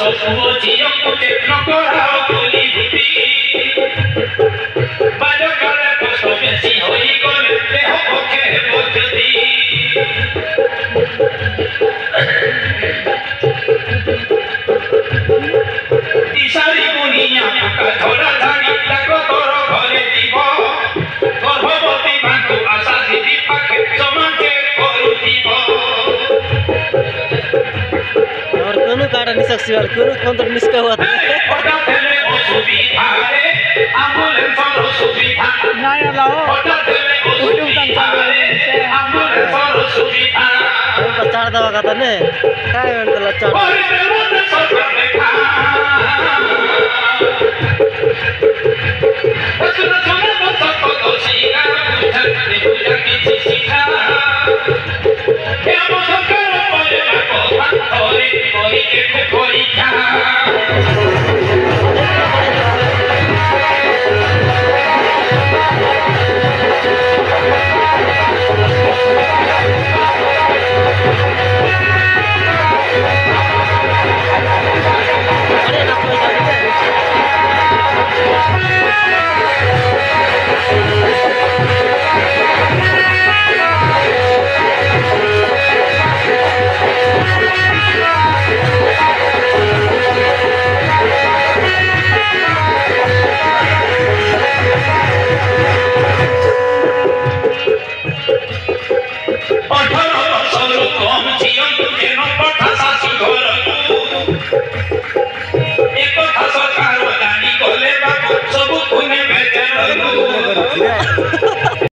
ସବୁ ଝିଅକୁ ନ କରାଅ ବୋଲି ଭୂତି ବାଲକରେ କଷ୍ଟ ବେଶୀ ହୋଇଗଲେ ଦେହ ପକ୍ଷେ ହେବ ଯଦି ଦିଶାରୀ ମୁନିଆ ଧରା ଧାଡ଼ି ତାଙ୍କ ତୋର ଘରେ ଯିବ ଗର୍ଭବତୀ ମାଙ୍କୁ ଆଶା ଦିଦି ପାଖେ ସମାନ କରୁଥିବ और कोनो काटा नहीं सकसी वाल कोनो कौन तो निस्का हुआ था नहीं लाओ यूट्यूब चार दवा का था ने काय म्हणतो चार